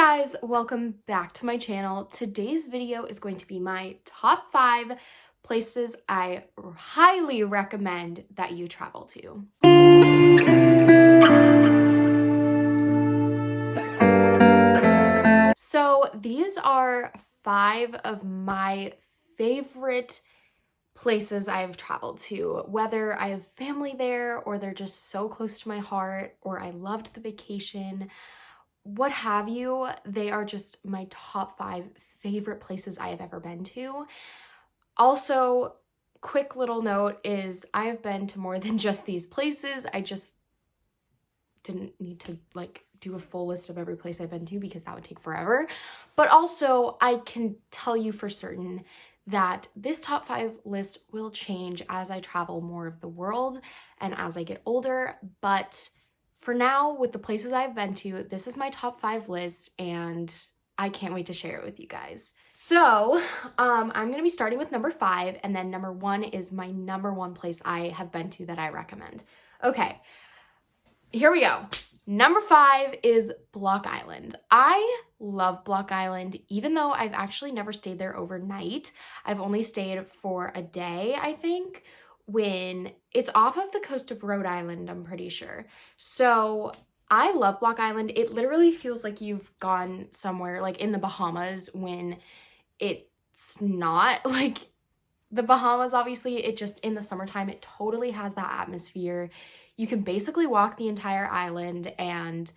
guys, welcome back to my channel. Today's video is going to be my top 5 places I highly recommend that you travel to. So these are 5 of my favorite places I've traveled to, whether I have family there or they're just so close to my heart or I loved the vacation. What have you, they are just my top 5 favorite places I have ever been to. Also, quick little note is I have been to more than just these places. I just didn't need to do a full list of every place I've been to because that would take forever. But also, I can tell you for certain that this top 5 list will change as I travel more of the world and as I get older. But for now, with the places I've been to, this is my top 5 list and I can't wait to share it with you guys. So I'm going to be starting with number 5, and then number 1 is my number 1 place I have been to that I recommend. Okay, here we go. Number 5 is Block Island. I love Block Island, even though I've actually never stayed there overnight. I've only stayed for a day, I think, when it's off of the coast of Rhode Island, I'm pretty sure. So I love Block Island. It literally feels like you've gone somewhere like in the Bahamas when it's not like the Bahamas. Obviously, it just in the summertime, it totally has that atmosphere. You can basically walk the entire island and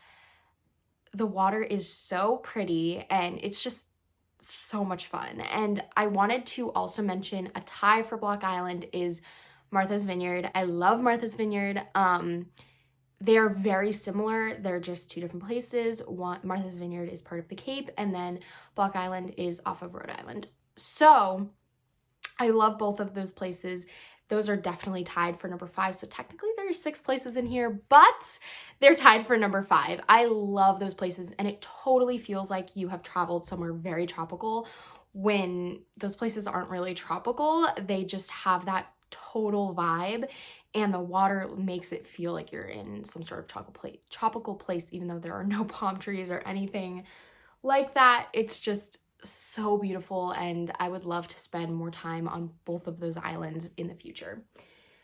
the water is so pretty and it's just so much fun. And I wanted to also mention a tie for Block Island is Martha's Vineyard. I love Martha's Vineyard. They are very similar. They're just 2 different places. Martha's Vineyard is part of the Cape, and then Block Island is off of Rhode Island. So I love both of those places. Those are definitely tied for number 5. So technically there are 6 places in here, but they're tied for number 5. I love those places, and it totally feels like you have traveled somewhere very tropical when those places aren't really tropical. They just have that total vibe, and the water makes it feel like you're in some sort of tropical place, even though there are no palm trees or anything like that. It's just so beautiful, and I would love to spend more time on both of those islands in the future.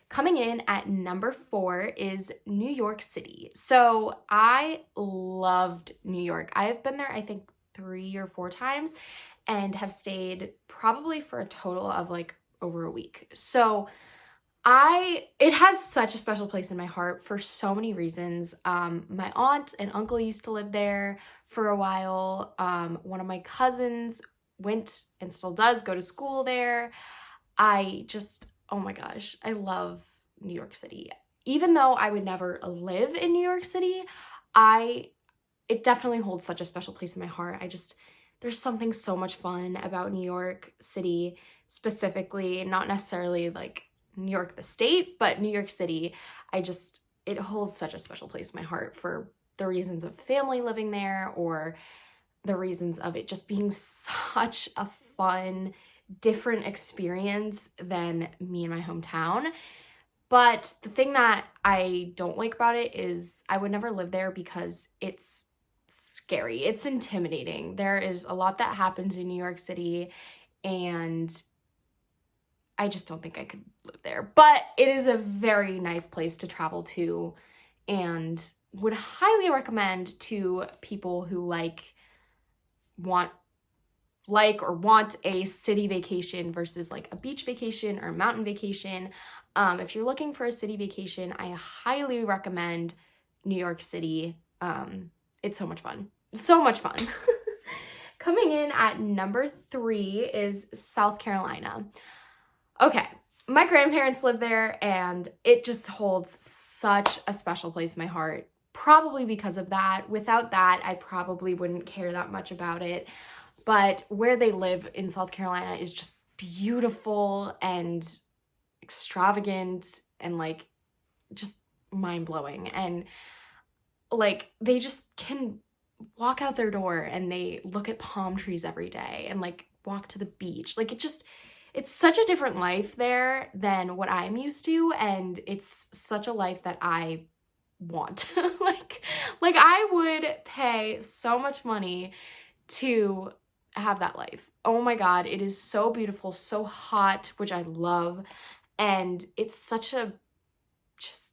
Coming in at number 4 is New York City. So I loved New York. I have been there, I think, 3 or 4 times and have stayed probably for a total of over a week. So it has such a special place in my heart for so many reasons. My aunt and uncle used to live there for a while. One of my cousins went and still does go to school there. Oh my gosh, I love New York City. Even though I would never live in New York City, it definitely holds such a special place in my heart. There's something so much fun about New York City specifically, not necessarily like New York the state, but New York City. It holds such a special place in my heart for the reasons of family living there or the reasons of it just being such a fun, different experience than me and my hometown. But the thing that I don't like about it is I would never live there because it's scary. It's intimidating. There is a lot that happens in New York City, and I just don't think I could live there. But it is a very nice place to travel to, and would highly recommend to people who want a city vacation versus a beach vacation or a mountain vacation. If you're looking for a city vacation, I highly recommend New York City. It's so much fun. So much fun. Coming in at number 3 is South Carolina. Okay, my grandparents live there, and it just holds such a special place in my heart, probably because of that. Without that, I probably wouldn't care that much about it. But where they live in South Carolina is just beautiful and extravagant and just mind-blowing. And they just can walk out their door and they look at palm trees every day and walk to the beach. It's such a different life there than what I'm used to, and it's such a life that I want. Like, I would pay so much money to have that life. Oh my God, it is so beautiful, so hot, which I love. And it's such a just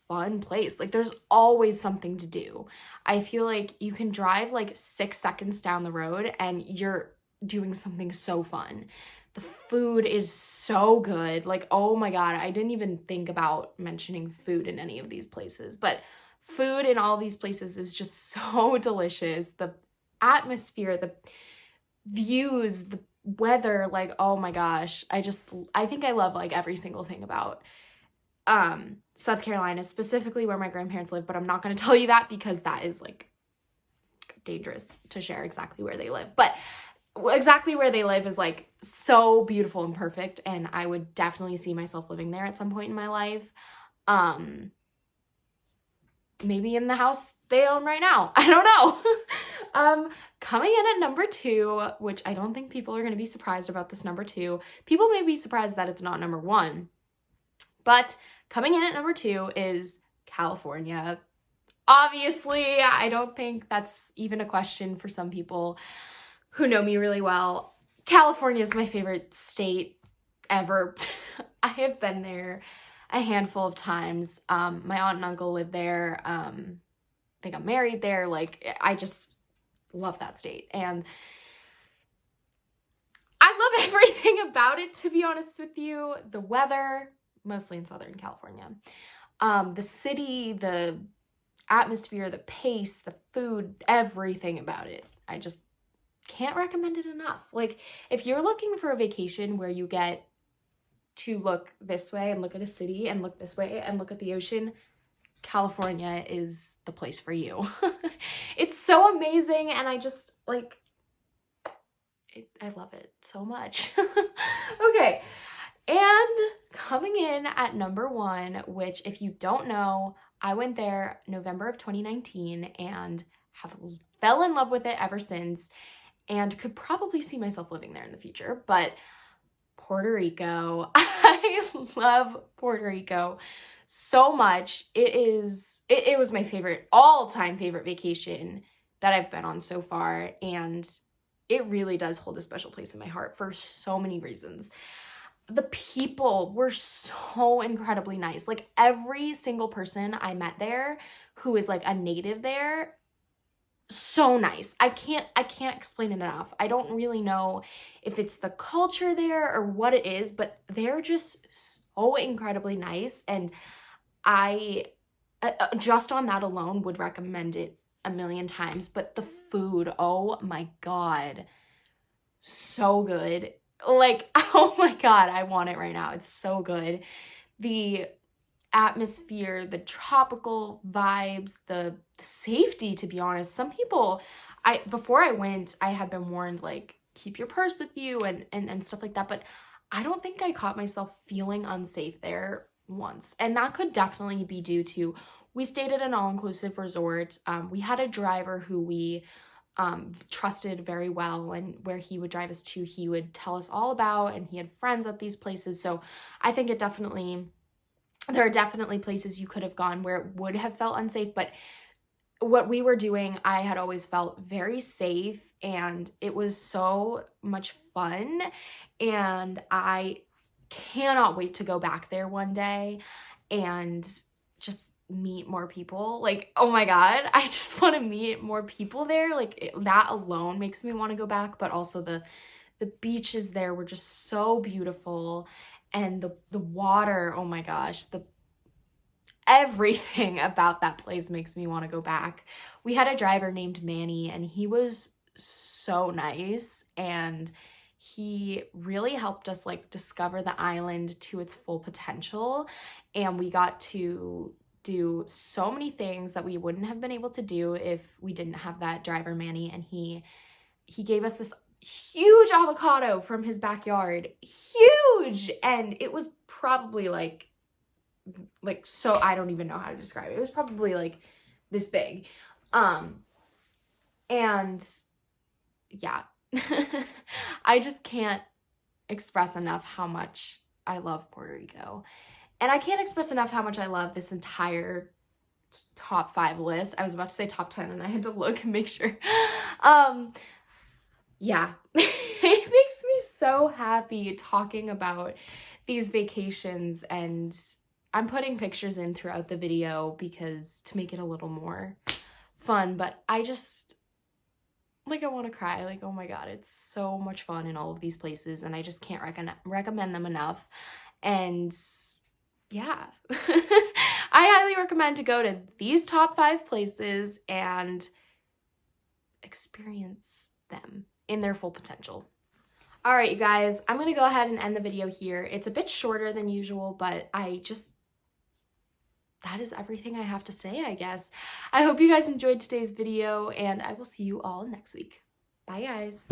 fun place. Like, there's always something to do. I feel like you can drive like 6 seconds down the road and you're doing something so fun. The food is so good. Like, oh my God, I didn't even think about mentioning food in any of these places, but food in all these places is just so delicious. The atmosphere, the views, the weather, like, oh my gosh. I think I love like every single thing about South Carolina, specifically where my grandparents live, but I'm not going to tell you that because that is like dangerous to share exactly where they live. But exactly where they live is like so beautiful and perfect, and I would definitely see myself living there at some point in my life. Maybe in the house they own right now. I don't know. Coming in at number 2, which I don't think people are going to be surprised about this number 2. People may be surprised that it's not number 1. But coming in at number 2 is California. Obviously, I don't think that's even a question for some people who know me really well. California is my favorite state ever. I have been there a handful of times. My aunt and uncle live there. They got married there. Like, I just love that state. And I love everything about it, to be honest with you. The weather, mostly in Southern California. The city, the atmosphere, the pace, the food, everything about it. I just can't recommend it enough. Like, if you're looking for a vacation where you get to look this way and look at a city and look this way and look at the ocean, California is the place for you. It's so amazing, and I just like I love it so much. Okay, and coming in at number 1, which if you don't know, I went there November of 2019 and have fell in love with it ever since, and could probably see myself living there in the future, but Puerto Rico. I love Puerto Rico so much. It was my favorite, all-time favorite vacation that I've been on so far, and it really does hold a special place in my heart for so many reasons. The people were so incredibly nice. Like, every single person I met there who is like a native there, so nice. I can't explain it enough. I don't really know if it's the culture there or what it is, but they're just so incredibly nice, and I just on that alone would recommend it a million times. But the food, oh my God, so good. Like, oh my God, I want it right now. It's so good. The atmosphere, the tropical vibes, the safety, to be honest. Some people, before I went, I had been warned, like, keep your purse with you and stuff like that, but I don't think I caught myself feeling unsafe there once. And that could definitely be due to, we stayed at an all-inclusive resort. We had a driver who we trusted very well, and where he would drive us to, he would tell us all about, and he had friends at these places. So I think there are definitely places you could have gone where it would have felt unsafe, but what we were doing, I had always felt very safe, and it was so much fun, and I cannot wait to go back there one day and just meet more people. Like, oh my God, I just want to meet more people there. Like, that alone makes me want to go back, but also the beaches there were just so beautiful, and the water, oh my gosh, everything about that place makes me want to go back. We had a driver named Manny, and he was so nice, and he really helped us like discover the island to its full potential, and we got to do so many things that we wouldn't have been able to do if we didn't have that driver Manny. And he gave us this huge avocado from his backyard, huge, and it was probably like so, I don't even know how to describe it. It was probably like this big. And yeah, I just can't express enough how much I love Puerto Rico. And I can't express enough how much I love this entire top 5 list. I was about to say top 10 and I had to look and make sure. Yeah, it makes me so happy talking about these vacations, and I'm putting pictures in throughout the video because to make it a little more fun, but I just, like, I want to cry. Like, oh my God, it's so much fun in all of these places, and I just can't recommend them enough. And yeah, I highly recommend to go to these top 5 places and experience them in their full potential. All right, you guys, I'm going to go ahead and end the video here. It's a bit shorter than usual, but that is everything I have to say, I guess. I hope you guys enjoyed today's video, and I will see you all next week. Bye, guys.